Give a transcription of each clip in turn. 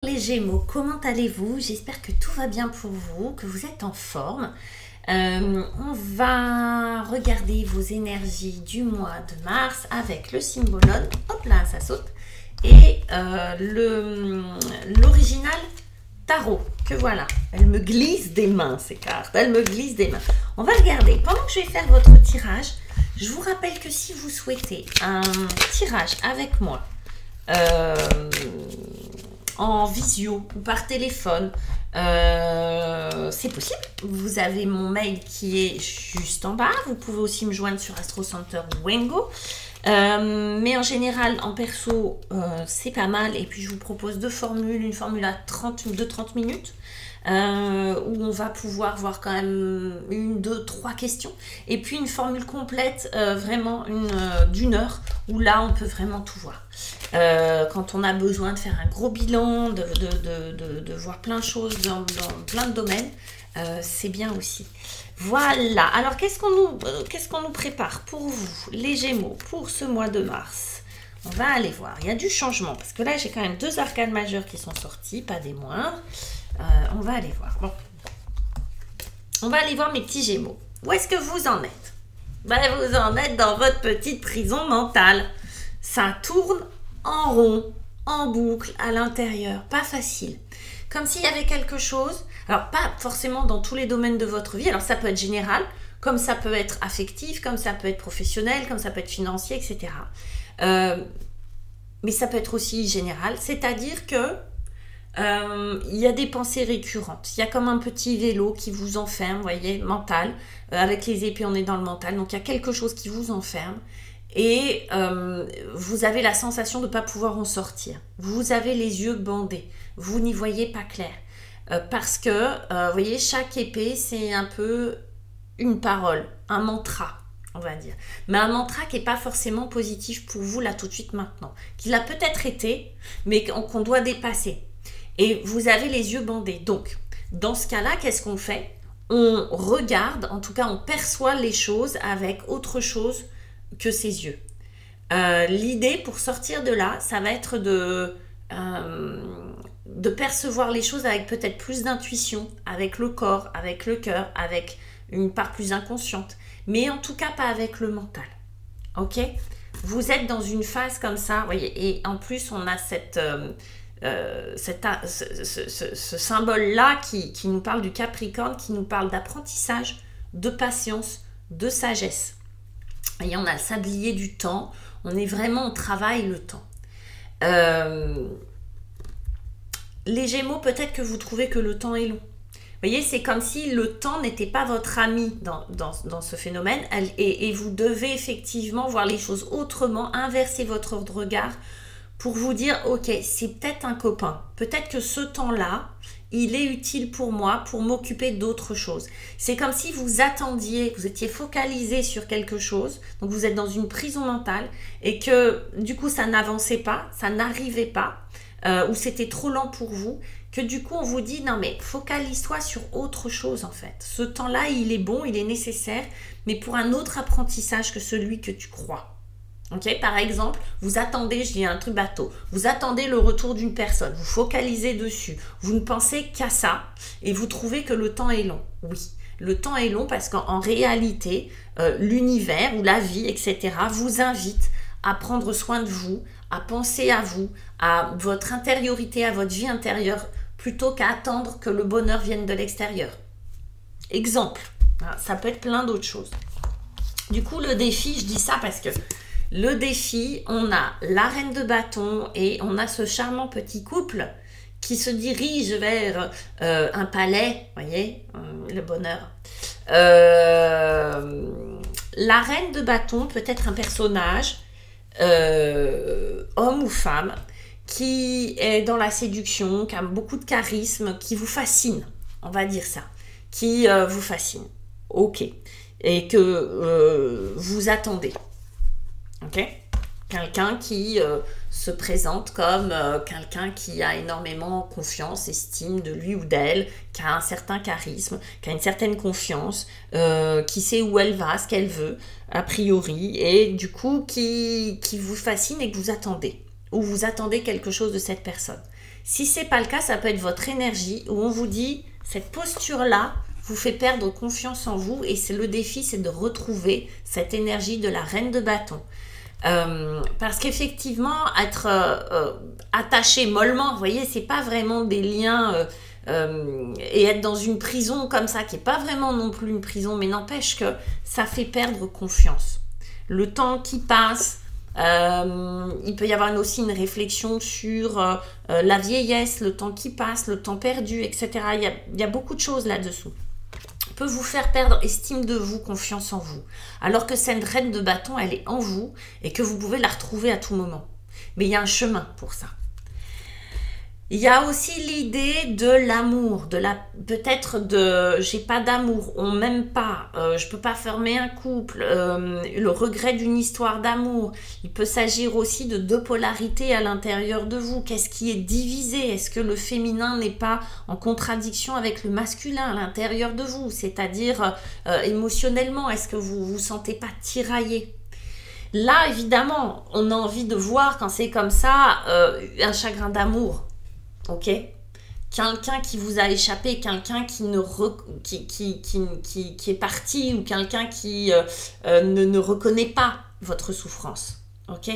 Les Gémeaux, comment allez-vous? J'espère que tout va bien pour vous, que vous êtes en forme. On va regarder vos énergies du mois de mars avec le symbolone. Hop là, ça saute. Et l'original tarot, que voilà. Elle me glisse des mains, ces cartes. Elle me glisse des mains. On va regarder. Pendant que je vais faire votre tirage, je vous rappelle que si vous souhaitez un tirage avec moi, en visio ou par téléphone, c'est possible. Vous avez mon mail qui est juste en bas. Vous pouvez aussi me joindre sur Astro Center ou Wengo. Mais en général, en perso, c'est pas mal. Et puis, je vous propose deux formules. Une formule à 30 minutes. Où on va pouvoir voir quand même une, deux, trois questions. Et puis une formule complète, vraiment d'une heure, où là, on peut vraiment tout voir. Quand on a besoin de faire un gros bilan, de voir plein de choses dans plein de domaines, c'est bien aussi. Voilà. Alors, qu'est-ce qu'on nous prépare pour vous, les Gémeaux, pour ce mois de mars? On va aller voir. Il y a du changement, parce que là, j'ai quand même deux arcanes majeures qui sont sortis, pas des moindres. On va aller voir. Bon. On va aller voir mes petits Gémeaux. Où est-ce que vous en êtes? Ben, vous en êtes dans votre petite prison mentale. Ça tourne en rond, en boucle, à l'intérieur. Pas facile. Comme s'il y avait quelque chose. Alors, pas forcément dans tous les domaines de votre vie. Alors, ça peut être général, comme ça peut être affectif, comme ça peut être professionnel, comme ça peut être financier, etc. Mais ça peut être aussi général. C'est-à-dire que il y a des pensées récurrentes. Il y a comme un petit vélo qui vous enferme, vous voyez, mental. Avec les épées, on est dans le mental. Donc, il y a quelque chose qui vous enferme. Et vous avez la sensation de ne pas pouvoir en sortir. Vous avez les yeux bandés. Vous n'y voyez pas clair. Parce que, vous voyez, chaque épée, c'est un peu une parole, un mantra, on va dire. Mais un mantra qui n'est pas forcément positif pour vous, là, tout de suite, maintenant. Qui l'a peut-être été, mais qu'on doit dépasser. Et vous avez les yeux bandés. Donc, dans ce cas-là, qu'est-ce qu'on fait? On regarde, en tout cas, on perçoit les choses avec autre chose que ses yeux. L'idée, pour sortir de là, ça va être de percevoir les choses avec peut-être plus d'intuition, avec le corps, avec le cœur, avec une part plus inconsciente. Mais en tout cas, pas avec le mental. Ok? Vous êtes dans une phase comme ça, vous voyez, et en plus, on a ce symbole-là qui nous parle du Capricorne, qui nous parle d'apprentissage, de patience, de sagesse. Et on a le sablier du temps, on travaille le temps. Les Gémeaux, peut-être que vous trouvez que le temps est long. Vous voyez, c'est comme si le temps n'était pas votre ami dans ce phénomène et vous devez effectivement voir les choses autrement, inverser votre regard pour vous dire, ok, c'est peut-être un copain. Peut-être que ce temps-là, il est utile pour moi, pour m'occuper d'autre chose. C'est comme si vous attendiez, vous étiez focalisé sur quelque chose, donc vous êtes dans une prison mentale, et que du coup, ça n'avançait pas, ça n'arrivait pas, ou c'était trop lent pour vous, que du coup, on vous dit, non mais focalise-toi sur autre chose en fait. Ce temps-là, il est bon, il est nécessaire, mais pour un autre apprentissage que celui que tu crois. Okay, par exemple, vous attendez, je dis un truc bateau, vous attendez le retour d'une personne, vous focalisez dessus, vous ne pensez qu'à ça et vous trouvez que le temps est long. Oui, le temps est long parce qu'en réalité, l'univers ou la vie, etc., vous invite à prendre soin de vous, à penser à vous, à votre intériorité, à votre vie intérieure, plutôt qu'à attendre que le bonheur vienne de l'extérieur. Exemple, ça peut être plein d'autres choses. Du coup, le défi, je dis ça parce que le défi, on a la reine de bâton et on a ce charmant petit couple qui se dirige vers un palais, vous voyez, le bonheur. La reine de bâton peut être un personnage, homme ou femme, qui est dans la séduction, qui a beaucoup de charisme, qui vous fascine, on va dire ça, qui vous fascine, ok, et que vous attendez. Okay. Quelqu'un qui se présente comme quelqu'un qui a énormément confiance, estime de lui ou d'elle, qui a un certain charisme, qui a une certaine confiance, qui sait où elle va, ce qu'elle veut, a priori, et du coup qui vous fascine et que vous attendez, ou vous attendez quelque chose de cette personne. Si ce n'est pas le cas, ça peut être votre énergie où on vous dit, cette posture-là vous fait perdre confiance en vous et c'est le défi, c'est de retrouver cette énergie de la reine de bâton. Parce qu'effectivement, être attaché mollement, vous voyez, c'est pas vraiment des liens et être dans une prison comme ça, qui n'est pas vraiment non plus une prison, mais n'empêche que ça fait perdre confiance. Le temps qui passe, il peut y avoir aussi une réflexion sur la vieillesse, le temps qui passe, le temps perdu, etc. Il y a beaucoup de choses là-dessous. Peut vous faire perdre estime de vous, confiance en vous. Alors que cette reine de bâton, elle est en vous et que vous pouvez la retrouver à tout moment. Mais il y a un chemin pour ça. Il y a aussi l'idée de l'amour, peut-être de j'ai pas d'amour, on m'aime pas, je peux pas former un couple, le regret d'une histoire d'amour. Il peut s'agir aussi de deux polarités à l'intérieur de vous. Qu'est-ce qui est divisé? Est-ce que le féminin n'est pas en contradiction avec le masculin à l'intérieur de vous? C'est-à-dire émotionnellement, est-ce que vous vous sentez pas tiraillé? Là, évidemment, on a envie de voir quand c'est comme ça un chagrin d'amour. Ok, quelqu'un qui vous a échappé, quelqu'un qui est parti ou quelqu'un qui ne reconnaît pas votre souffrance. Ok,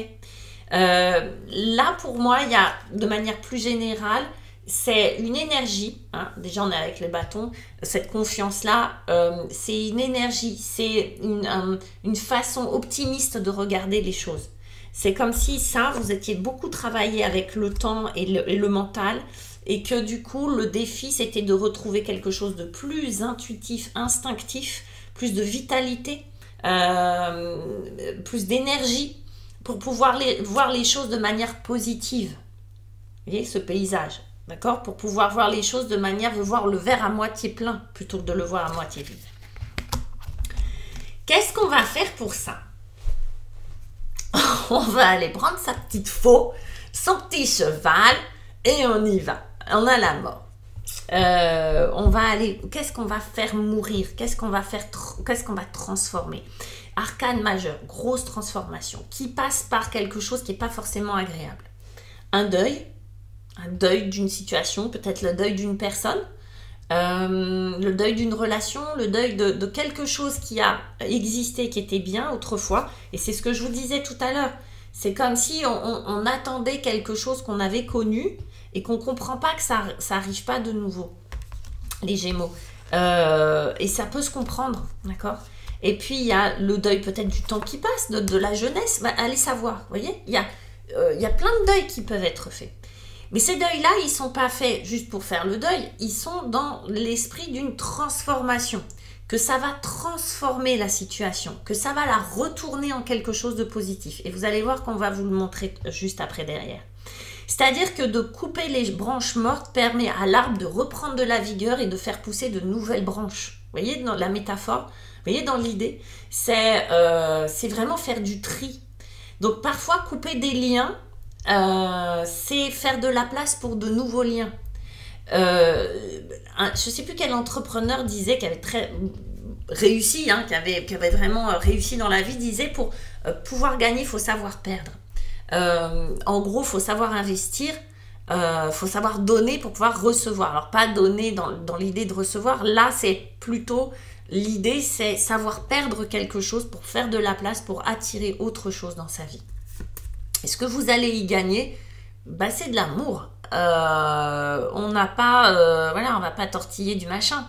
là pour moi il y a de manière plus générale c'est une énergie, hein, déjà on est avec les bâtons, cette confiance là c'est une énergie, c'est une façon optimiste de regarder les choses. C'est comme si ça, vous étiez beaucoup travaillé avec le temps et le mental et que du coup, le défi, c'était de retrouver quelque chose de plus intuitif, instinctif, plus de vitalité, plus d'énergie pour pouvoir voir les choses de manière positive. Vous voyez, ce paysage, d'accord? Pour pouvoir voir les choses de manière de voir le verre à moitié plein plutôt que de le voir à moitié vide. Qu'est-ce qu'on va faire pour ça? On va aller prendre sa petite faux, son petit cheval et on y va. On a la mort. On va aller. Qu'est-ce qu'on va faire mourir? Qu'est-ce qu'on va faire? Qu'est-ce qu'on va transformer? Arcane majeur, grosse transformation qui passe par quelque chose qui n'est pas forcément agréable. Un deuil d'une situation, peut-être le deuil d'une personne. Le deuil d'une relation, le deuil de quelque chose qui a existé, qui était bien autrefois. Et c'est ce que je vous disais tout à l'heure. C'est comme si on attendait quelque chose qu'on avait connu et qu'on ne comprend pas que ça n'arrive pas de nouveau. Les Gémeaux. Et ça peut se comprendre, d'accord? Et puis, il y a le deuil peut-être du temps qui passe, de la jeunesse. Bah, allez savoir, vous voyez? Il y a plein de deuils qui peuvent être faits. Mais ces deuils-là, ils ne sont pas faits juste pour faire le deuil, ils sont dans l'esprit d'une transformation, que ça va transformer la situation, que ça va la retourner en quelque chose de positif. Et vous allez voir qu'on va vous le montrer juste après derrière. C'est-à-dire que de couper les branches mortes permet à l'arbre de reprendre de la vigueur et de faire pousser de nouvelles branches. Vous voyez dans la métaphore? Vous voyez dans l'idée? C'est vraiment faire du tri. Donc parfois couper des liens, c'est faire de la place pour de nouveaux liens. Je ne sais plus quel entrepreneur disait, qui avait très réussi, hein, qui avait vraiment réussi dans la vie, disait pour pouvoir gagner, il faut savoir perdre. En gros, il faut savoir investir, faut savoir donner pour pouvoir recevoir. Alors pas donner dans l'idée de recevoir, là c'est plutôt l'idée, c'est savoir perdre quelque chose pour faire de la place, pour attirer autre chose dans sa vie. Et ce que vous allez y gagner, bah, c'est de l'amour. On n'a pas, voilà, on va pas tortiller du machin.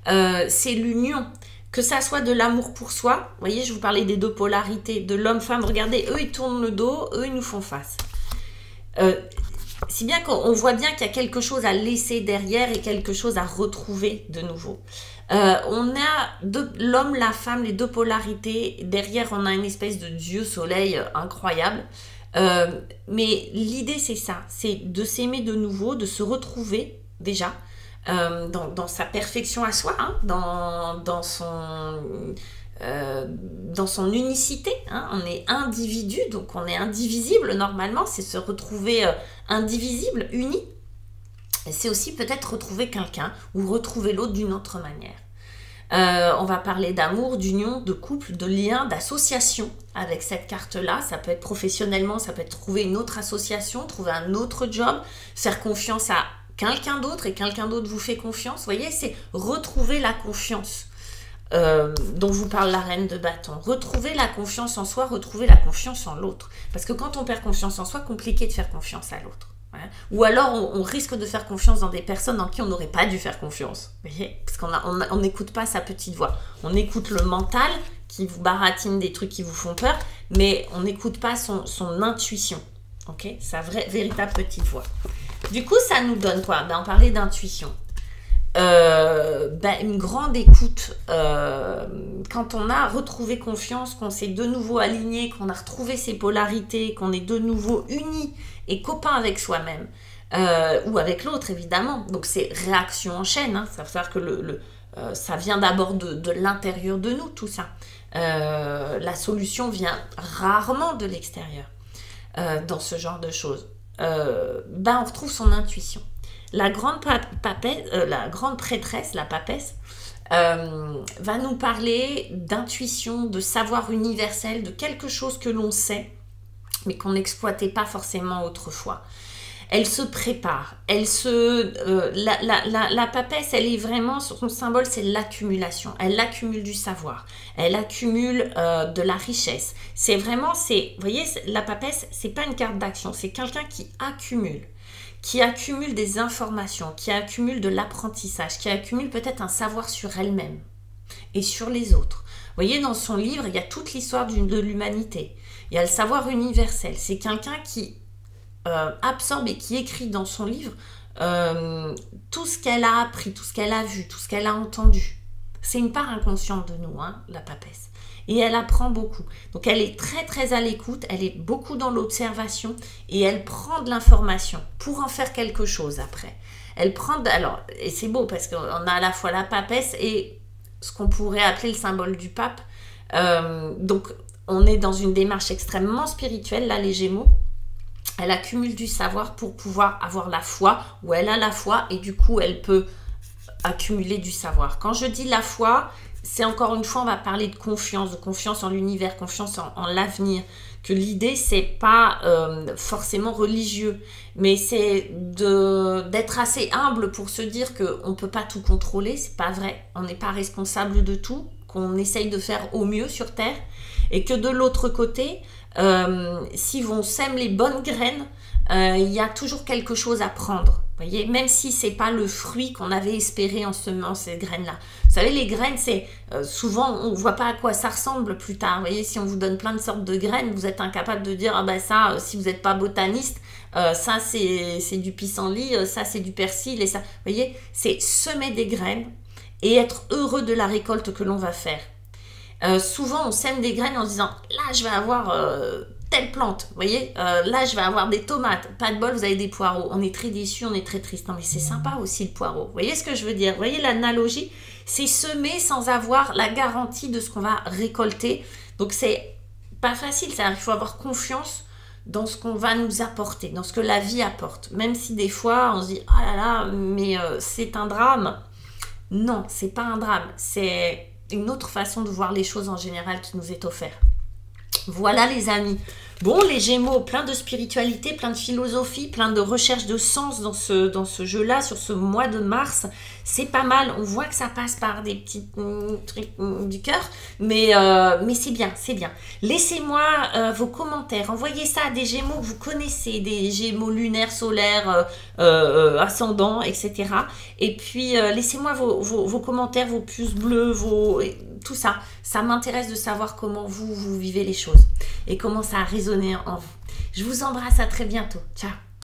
C'est l'union. Que ça soit de l'amour pour soi. Vous voyez, je vous parlais des deux polarités, de l'homme-femme. Regardez, eux, ils tournent le dos, eux, ils nous font face. Si bien qu'on voit bien qu'il y a quelque chose à laisser derrière et quelque chose à retrouver de nouveau. On a l'homme, la femme, les deux polarités. Derrière, on a une espèce de Dieu soleil incroyable. Mais l'idée, c'est ça. C'est de s'aimer de nouveau, de se retrouver déjà dans sa perfection à soi, hein, dans son unicité. Hein. On est individu, donc on est indivisible normalement. C'est se retrouver indivisible, uni. C'est aussi peut-être retrouver quelqu'un ou retrouver l'autre d'une autre manière. On va parler d'amour, d'union, de couple, de lien, d'association avec cette carte-là. Ça peut être professionnellement, ça peut être trouver une autre association, trouver un autre job, faire confiance à quelqu'un d'autre et quelqu'un d'autre vous fait confiance. Vous voyez, c'est retrouver la confiance dont vous parle la reine de bâton. Retrouver la confiance en soi, retrouver la confiance en l'autre. Parce que quand on perd confiance en soi, compliqué de faire confiance à l'autre. Ou alors on risque de faire confiance dans des personnes en qui on n'aurait pas dû faire confiance. Vous voyez, parce qu'on n'écoute pas sa petite voix. On écoute le mental qui vous baratine des trucs qui vous font peur, mais on n'écoute pas son intuition. Ok, sa véritable petite voix. Du coup, ça nous donne quoi? On parlait d'intuition. Une grande écoute. Quand on a retrouvé confiance, qu'on s'est de nouveau aligné, qu'on a retrouvé ses polarités, qu'on est de nouveau unis et copains avec soi-même ou avec l'autre évidemment. Donc c'est réaction en chaîne, hein. Ça veut dire que ça vient d'abord de l'intérieur de nous, tout ça. La solution vient rarement de l'extérieur dans ce genre de choses. On retrouve son intuition. La grande prêtresse, la papesse, va nous parler d'intuition, de savoir universel, de quelque chose que l'on sait, mais qu'on n'exploitait pas forcément autrefois. Elle se prépare, la papesse, elle est vraiment, son symbole, c'est l'accumulation. Elle accumule du savoir, elle accumule de la richesse. C'est vraiment, vous voyez, la papesse, c'est pas une carte d'action, c'est quelqu'un qui accumule des informations, qui accumule de l'apprentissage, qui accumule peut-être un savoir sur elle-même et sur les autres. Vous voyez, dans son livre, il y a toute l'histoire de l'humanité. Il y a le savoir universel. C'est quelqu'un qui absorbe et qui écrit dans son livre tout ce qu'elle a appris, tout ce qu'elle a vu, tout ce qu'elle a entendu. C'est une part inconsciente de nous, hein, la papesse. Et elle apprend beaucoup. Donc elle est très très à l'écoute, elle est beaucoup dans l'observation et elle prend de l'information pour en faire quelque chose après. Elle prend, et c'est beau parce qu'on a à la fois la papesse et ce qu'on pourrait appeler le symbole du pape. Donc on est dans une démarche extrêmement spirituelle, là les Gémeaux. Elle accumule du savoir pour pouvoir avoir la foi, ou elle a la foi et du coup elle peut accumuler du savoir. Quand je dis la foi, c'est encore une fois, on va parler de confiance en l'univers, confiance en l'avenir. Que l'idée, c'est pas forcément religieux, mais c'est d'être assez humble pour se dire qu'on ne peut pas tout contrôler, c'est pas vrai. On n'est pas responsable de tout, qu'on essaye de faire au mieux sur Terre, et que de l'autre côté, si on sème les bonnes graines, il y a toujours quelque chose à prendre. Voyez, même si c'est pas le fruit qu'on avait espéré en semant ces graines-là. Vous savez, les graines, c'est souvent, on voit pas à quoi ça ressemble plus tard. Vous voyez, si on vous donne plein de sortes de graines, vous êtes incapable de dire, ah ben ça, si vous n'êtes pas botaniste, ça c'est du pissenlit, ça c'est du persil, et ça. Vous voyez, c'est semer des graines et être heureux de la récolte que l'on va faire. Souvent, on sème des graines en se disant, là, je vais avoir telle plante, vous voyez, là je vais avoir des tomates, pas de bol, vous avez des poireaux, on est très déçus, on est très triste. Non mais c'est sympa aussi le poireau, vous voyez ce que je veux dire, vous voyez l'analogie, c'est semer sans avoir la garantie de ce qu'on va récolter, donc c'est pas facile, c'est-à-dire qu'il faut avoir confiance dans ce qu'on va nous apporter, dans ce que la vie apporte, même si des fois on se dit, oh là là, mais c'est un drame. Non, c'est pas un drame, c'est une autre façon de voir les choses en général qui nous est offerte. Voilà les amis. Bon, les Gémeaux, plein de spiritualité, plein de philosophie, plein de recherche de sens dans ce jeu-là, sur ce mois de mars. C'est pas mal. On voit que ça passe par des petits trucs du cœur, mais c'est bien, c'est bien. Laissez-moi vos commentaires. Envoyez ça à des Gémeaux que vous connaissez, des Gémeaux lunaires, solaires, ascendants, etc. Et puis, laissez-moi vos commentaires, vos pouces bleus, tout ça. Ça m'intéresse de savoir comment vous vivez les choses et comment ça a résonné en vous. Je vous embrasse, à très bientôt. Ciao.